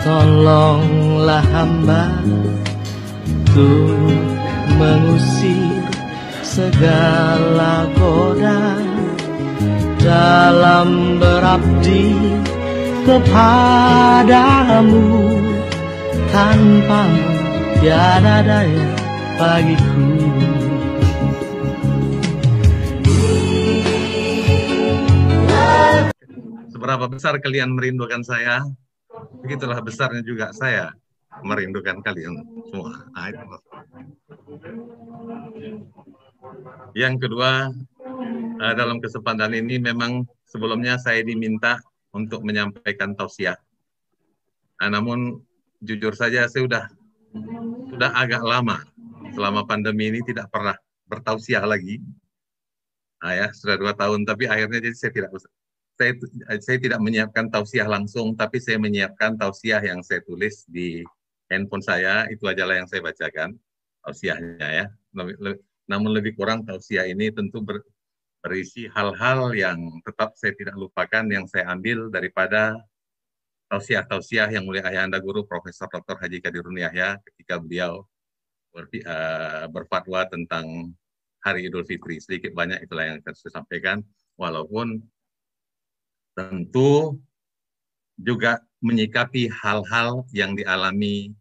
Tolonglah hamba untuk mengusir segala goda dalam berabdi kepadamu. Tanpamu tiada daya bagiku. Seberapa besar kalian merindukan saya, begitulah besarnya juga saya merindukan kalian semua. Yang kedua, dalam kesempatan ini memang sebelumnya saya diminta untuk menyampaikan tausiah. Namun jujur saja saya sudah agak lama selama pandemi ini tidak pernah bertausiah lagi. Ya sudah 2 tahun, tapi akhirnya jadi saya tidak menyiapkan tausiah langsung, tapi saya menyiapkan tausiah yang saya tulis di handphone saya, itu ajalah yang saya bacakan tausiahnya ya. Namun lebih kurang tausiah ini tentu berisi hal-hal yang tetap saya tidak lupakan, yang saya ambil daripada tausiah-tausiah yang mulia Ayahanda Guru Profesor Dr. Haji Qadirun Yahya ketika beliau berfatwa tentang Hari Idul Fitri. Sedikit banyak itulah yang akan saya sampaikan, walaupun tentu juga menyikapi hal-hal yang dialami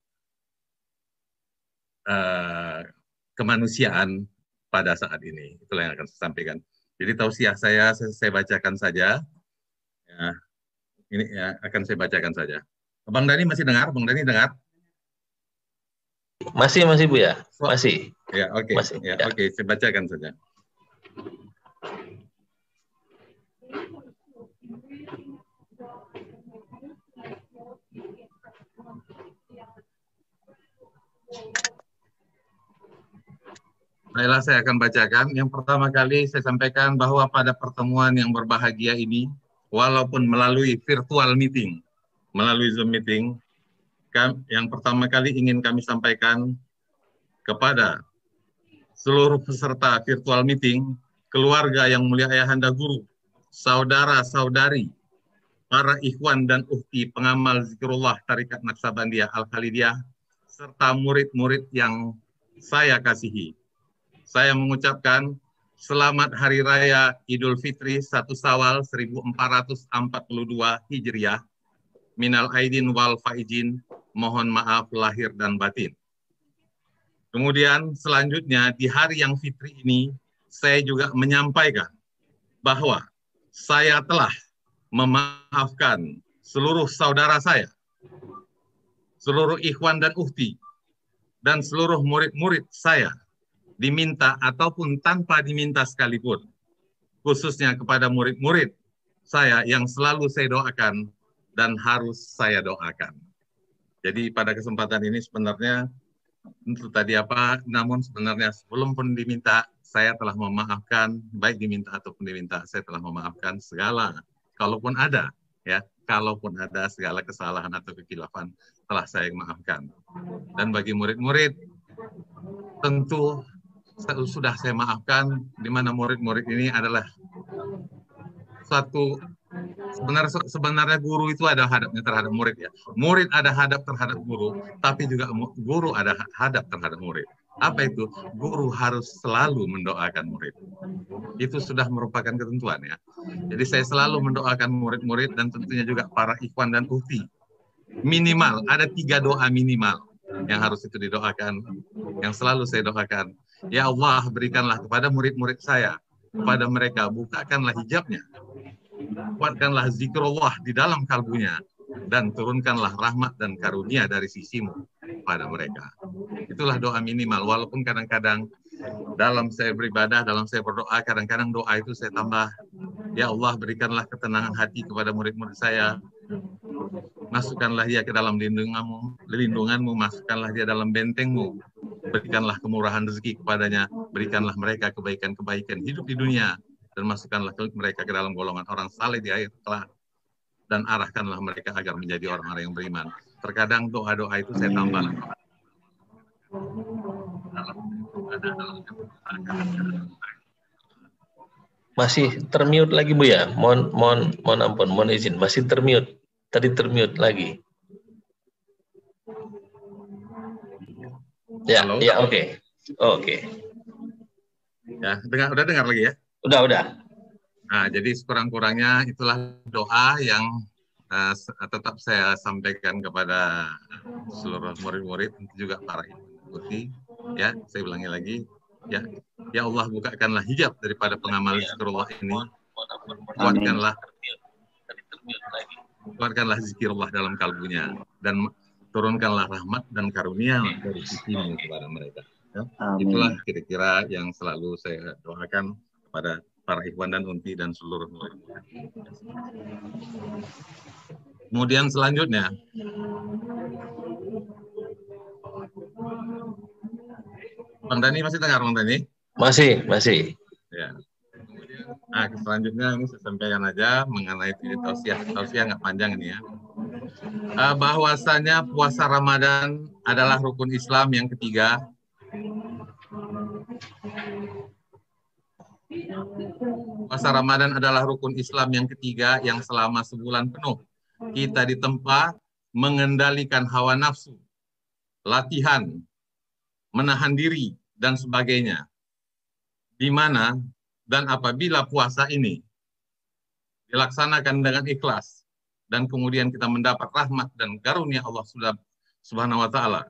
kemanusiaan pada saat ini. Itulah yang akan saya sampaikan. Jadi tausiah saya bacakan saja. Ya, ini ya akan saya bacakan saja. Bang Dani masih dengar? Bang Dani dengar? Masih Bu ya? Masih. Ya, oke. Ya, oke, saya bacakan saja. Baiklah, saya akan bacakan. Yang pertama kali saya sampaikan bahwa pada pertemuan yang berbahagia ini, walaupun melalui virtual meeting, melalui Zoom meeting, yang pertama kali ingin kami sampaikan kepada seluruh peserta virtual meeting, keluarga yang mulia Ayahanda Guru, saudara-saudari, para ikhwan dan uhti pengamal zikrullah Tarikat Naksabandiyah Al-Khalidiyah, serta murid-murid yang saya kasihi. Saya mengucapkan selamat Hari Raya Idul Fitri 1 Syawal 1442 Hijriah. Minal aidin wal faizin, mohon maaf lahir dan batin. Kemudian selanjutnya di hari yang fitri ini, saya juga menyampaikan bahwa saya telah memaafkan seluruh saudara saya, seluruh ikhwan dan uhti, dan seluruh murid-murid saya, diminta ataupun tanpa diminta sekalipun, khususnya kepada murid-murid saya yang selalu saya doakan dan harus saya doakan. Jadi pada kesempatan ini sebenarnya untuk tadi namun sebenarnya sebelum pun diminta, saya telah memaafkan, baik diminta ataupun diminta, saya telah memaafkan segala, kalaupun ada segala kesalahan atau kekhilafan telah saya maafkan. Dan bagi murid-murid, tentu sudah saya maafkan, di mana murid-murid ini adalah suatu sebenarnya guru itu ada hadapnya terhadap murid ya. Murid ada hadap terhadap guru, tapi juga guru ada hadap terhadap murid. Apa itu? Guru harus selalu mendoakan murid. Itu sudah merupakan ketentuan ya. Jadi saya selalu mendoakan murid-murid dan tentunya juga para ikhwan dan uhti. Minimal ada 3 doa minimal yang harus itu didoakan, yang selalu saya doakan. Ya Allah, berikanlah kepada murid-murid saya, kepada mereka bukakanlah hijabnya, kuatkanlah zikrullah di dalam kalbunya, dan turunkanlah rahmat dan karunia dari sisimu pada mereka. Itulah doa minimal, walaupun kadang-kadang dalam saya beribadah, dalam saya berdoa, kadang-kadang doa itu saya tambah, ya Allah berikanlah ketenangan hati kepada murid-murid saya, masukkanlah dia ke dalam lindunganmu, masukkanlah dia dalam bentengmu, berikanlah kemurahan rezeki kepadanya, berikanlah mereka kebaikan-kebaikan hidup di dunia, dan masukkanlah mereka ke dalam golongan orang saleh di akhir kelak, dan arahkanlah mereka agar menjadi orang-orang yang beriman. Terkadang doa-doa itu saya tambah. Masih termute lagi Bu ya? Mohon ampun, mohon izin, masih termute. Tadi termute lagi. Ya, halo? Ya oke. Oke. Ya, udah dengar lagi ya? Udah. Nah, jadi sekurang-kurangnya itulah doa yang tetap saya sampaikan kepada seluruh murid-murid, juga para ikuti. Ya, saya ulangi lagi. Ya Allah, bukakanlah hijab daripada pengamal zikrullah ini. Kuatkanlah zikrullah dalam kalbunya, dan turunkanlah rahmat dan karunia dari sisimu kepada mereka. Ya. Itulah kira-kira yang selalu saya doakan kepada para ikhwan dan unti dan seluruh murid. Kemudian selanjutnya, Bang Dani masih dengar, Bang Dani? Masih. Ya. Kemudian Nah, selanjutnya ini saya sampaikan aja mengenai ini tausiah nggak panjang ini ya. Bahwasanya puasa Ramadan adalah rukun Islam yang ketiga. Puasa Ramadan adalah rukun Islam yang ketiga yang selama sebulan penuh kita ditempa mengendalikan hawa nafsu, latihan, menahan diri, dan sebagainya. Di mana dan apabila puasa ini dilaksanakan dengan ikhlas dan kemudian kita mendapat rahmat dan karunia Allah Subhanahu wa taala,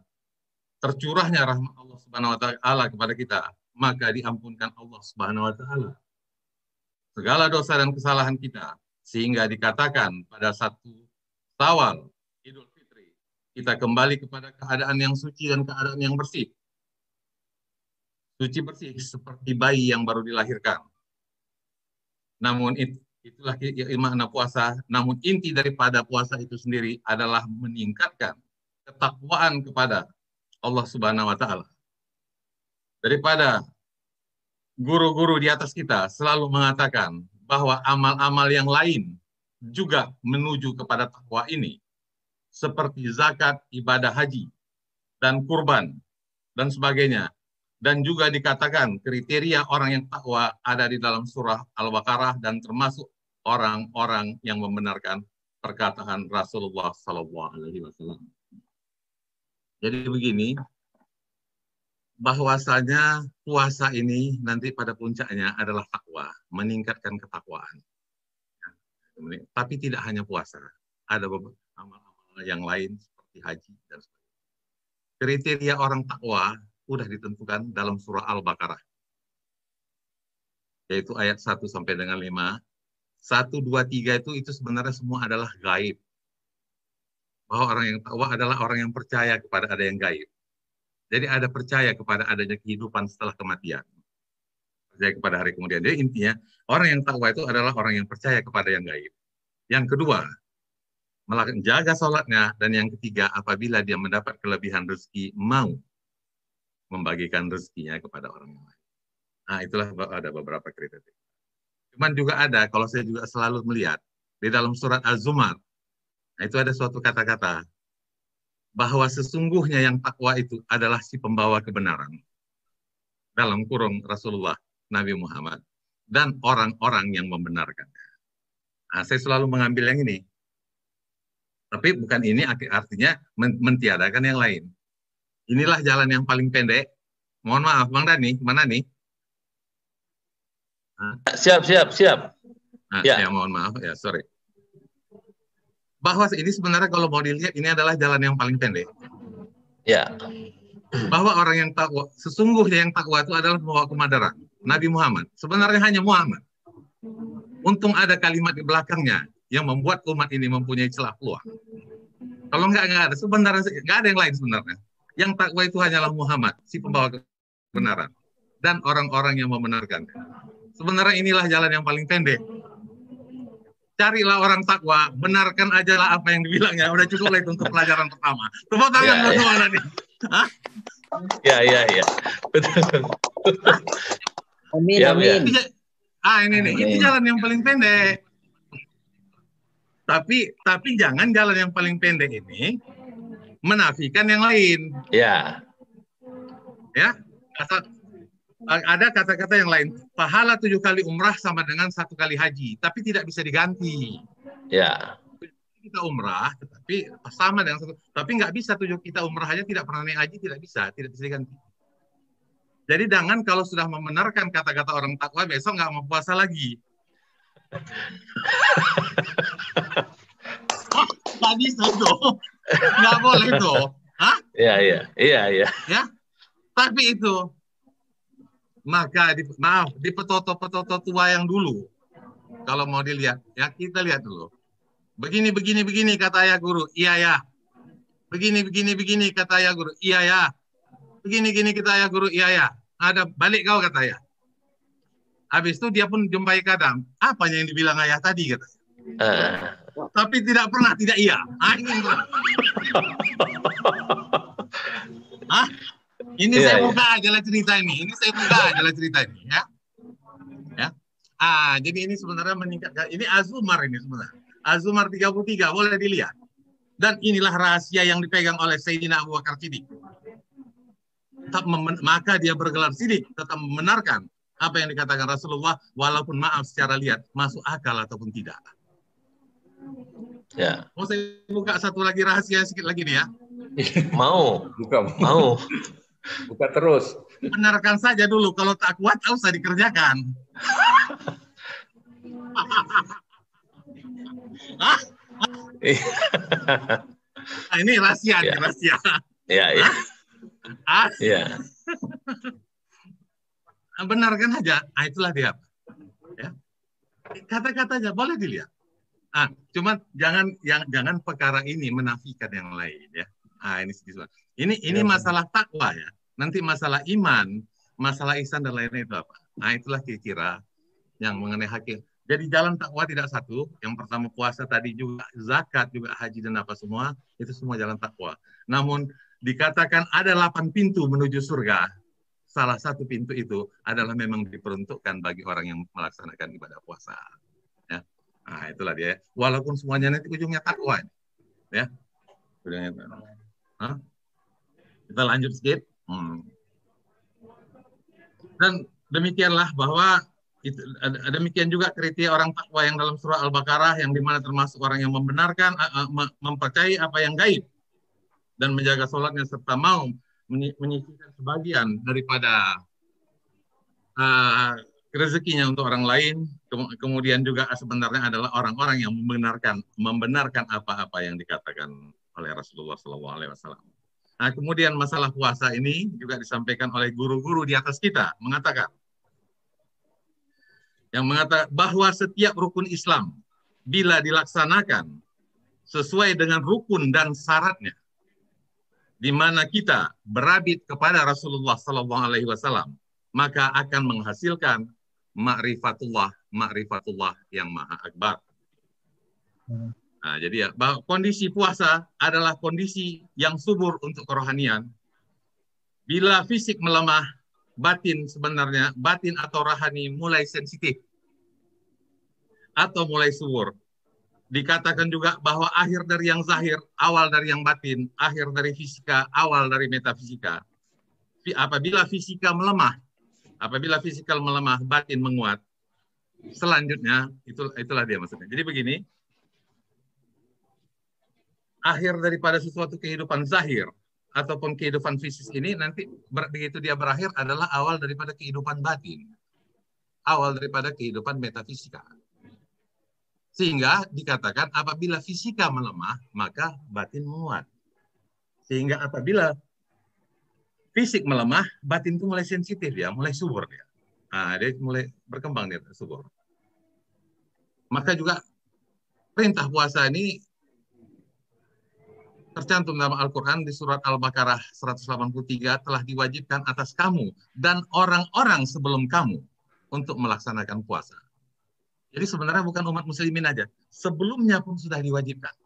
tercurahnya rahmat Allah Subhanahu wa taala kepada kita, maka diampunkan Allah Subhanahu wa taala segala dosa dan kesalahan kita, sehingga dikatakan pada satu Syawal Idul Fitri kita kembali kepada keadaan yang suci dan keadaan yang bersih. Suci bersih seperti bayi yang baru dilahirkan. Namun itulah makna puasa. Namun inti daripada puasa itu sendiri adalah meningkatkan ketakwaan kepada Allah Subhanahu wa taala. Daripada guru-guru di atas kita selalu mengatakan bahwa amal-amal yang lain juga menuju kepada takwa ini, seperti zakat, ibadah haji, dan kurban, dan sebagainya. Dan juga dikatakan kriteria orang yang takwa ada di dalam surah Al-Baqarah dan termasuk orang-orang yang membenarkan perkataan Rasulullah SAW. Jadi begini, bahwasanya puasa ini nanti pada puncaknya adalah takwa, meningkatkan ketakwaan. Tapi tidak hanya puasa, ada beberapa amal-amal yang lain seperti haji dan sebagainya. Kriteria orang takwa sudah ditentukan dalam surah Al-Baqarah, yaitu ayat 1 sampai dengan 5. 1, 2, 3 itu sebenarnya semua adalah gaib. Bahwa orang yang takwa adalah orang yang percaya kepada ada yang gaib. Jadi ada percaya kepada adanya kehidupan setelah kematian. Percaya kepada hari kemudian. Jadi intinya, orang yang takwa itu adalah orang yang percaya kepada yang gaib. Yang kedua, menjaga sholatnya. Dan yang ketiga, apabila dia mendapat kelebihan rezeki, mau membagikan rezekinya kepada orang yang lain. Nah, itulah ada beberapa kriteria. Cuman juga ada, kalau saya juga selalu melihat, di dalam surat Az-Zumar, nah itu ada suatu kata-kata, bahwa sesungguhnya yang takwa itu adalah si pembawa kebenaran. Dalam kurung Rasulullah, Nabi Muhammad, dan orang-orang yang membenarkannya. Nah, saya selalu mengambil yang ini. Tapi bukan ini artinya mentiadakan yang lain. Inilah jalan yang paling pendek. Mohon maaf, Bang Dani, mana nih? Siap. Nah, ya, mohon maaf, ya, sorry. Bahwa ini sebenarnya kalau mau dilihat, ini adalah jalan yang paling pendek. Ya. Bahwa orang yang takwa, sesungguhnya yang takwa itu adalah membawa kebenaran. Nabi Muhammad, sebenarnya hanya Muhammad. Untung ada kalimat di belakangnya yang membuat umat ini mempunyai celah peluang. Kalau nggak ada, sebenarnya nggak ada yang lain sebenarnya. Yang takwa itu hanyalah Muhammad, si pembawa kebenaran. Dan orang-orang yang membenarkannya. Sebenarnya inilah jalan yang paling pendek. Carilah orang takwa, benarkan aja lah apa yang dibilangnya. Udah cukup lah itu untuk pelajaran pertama. Tepuk tangan buat semua nih. Ya. Betul. Amin. Ini jalan yang paling pendek. Tapi jangan jalan yang paling pendek ini menafikan yang lain. Ya. Ada kata-kata yang lain. Pahala 7 kali umrah sama dengan 1 kali haji, tapi tidak bisa diganti. Ya. Kita umrah, tetapi sama dengan tapi nggak bisa 7 kita umrah aja tidak pernah naik haji, tidak bisa diganti. Jadi jangan kalau sudah membenarkan kata-kata orang takwa besok nggak mau puasa lagi. Nggak bisa tuh, nggak boleh tuh. Iya. Ya, tapi itu maka di petoto tua yang dulu, kalau mau dilihat, ya kita lihat dulu. Begini kata ayah guru, iya ya. Begini kata ayah guru, iya ya. Begini kata ayah guru, iya ya. Ada balik kau kata ayah. Habis itu dia pun jumpai kadang, apanya yang dibilang ayah tadi kata. Tapi tidak pernah tidak iya. Ini saya buka aja lah cerita ini. Ya. Jadi ini sebenarnya meningkatkan. Ini Az-Zumar ini sebenarnya. Az-Zumar 33, boleh dilihat. Dan inilah rahasia yang dipegang oleh Sayyidina Abu Bakar Siddiq. Maka dia bergelar Siddiq, tetap membenarkan apa yang dikatakan Rasulullah, walaupun maaf secara lihat, masuk akal ataupun tidak. Ya. Mau saya buka satu lagi rahasia sedikit lagi nih ya? Mau. Mau. Buka terus. Benarkan saja dulu, kalau tak kuat, tak usah dikerjakan. Ini rahasia, ya. Rahasia. Ya. Ya. Benarkan aja, itulah dia. Ya. Kata-katanya boleh dilihat. Cuman jangan perkara ini menafikan yang lain ya. Ini masalah takwa ya. Nanti masalah iman, masalah ihsan dan lainnya itu apa? Itulah kira-kira yang mengenai hakim. Jadi jalan takwa tidak satu. Yang pertama puasa, tadi juga zakat, juga haji dan apa semua, itu semua jalan takwa. Namun dikatakan ada 8 pintu menuju surga. Salah satu pintu itu adalah memang diperuntukkan bagi orang yang melaksanakan ibadah puasa. Ya. Itulah dia. Walaupun semuanya nanti ujungnya takwa. Ya. Kita lanjut sedikit. Dan demikianlah bahwa demikian juga kriteria orang takwa yang dalam surah Al-Baqarah, yang dimana termasuk orang yang membenarkan, mempercayai apa yang gaib dan menjaga sholatnya serta mau menyisihkan sebagian daripada rezekinya untuk orang lain. Kemudian juga sebenarnya adalah orang-orang yang membenarkan apa-apa yang dikatakan oleh Rasulullah SAW. Kemudian masalah puasa ini juga disampaikan oleh guru-guru di atas kita, mengatakan bahwa setiap rukun Islam bila dilaksanakan sesuai dengan rukun dan syaratnya, di mana kita berabid kepada Rasulullah SAW, maka akan menghasilkan ma'rifatullah yang maha akbar. Jadi ya, kondisi puasa adalah kondisi yang subur untuk kerohanian. Bila fisik melemah, batin atau rohani mulai sensitif atau mulai subur. Dikatakan juga bahwa akhir dari yang zahir, awal dari yang batin, akhir dari fisika, awal dari metafisika. Apabila fisika melemah, batin menguat. Selanjutnya, itulah dia maksudnya. Jadi begini, akhir daripada sesuatu kehidupan zahir ataupun kehidupan fisik ini nanti begitu dia berakhir adalah awal daripada kehidupan batin, awal daripada kehidupan metafisika. Sehingga dikatakan apabila fisika melemah maka batin menguat. Sehingga apabila fisik melemah, batin itu mulai sensitif ya, mulai subur dia. Dia mulai berkembang dia subur. Maka juga perintah puasa ini tercantum dalam Al-Quran di surat Al-Baqarah 183, telah diwajibkan atas kamu dan orang-orang sebelum kamu untuk melaksanakan puasa. Jadi sebenarnya bukan umat muslimin aja, sebelumnya pun sudah diwajibkan.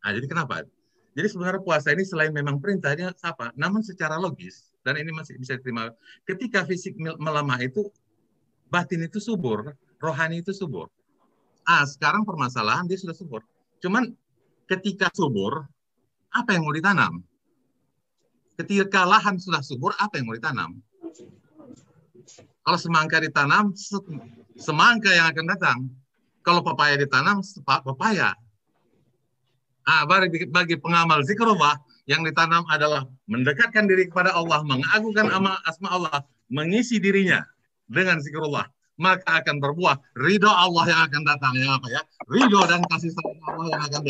Jadi kenapa? Jadi sebenarnya puasa ini selain memang perintahnya apa, namun secara logis, dan ini masih bisa diterima, ketika fisik melemah itu, batin itu subur, rohani itu subur. Sekarang permasalahan dia sudah subur. Cuman ketika subur, apa yang mau ditanam? Ketika lahan sudah subur, apa yang mau ditanam? Kalau semangka ditanam, semangka yang akan datang. Kalau pepaya ditanam, pepaya. Bagi pengamal zikrullah, yang ditanam adalah mendekatkan diri kepada Allah, mengagungkan asma Allah, mengisi dirinya dengan zikrullah, maka akan berbuah ridho Allah yang akan datang. Ridho dan kasih sayang Allah yang akan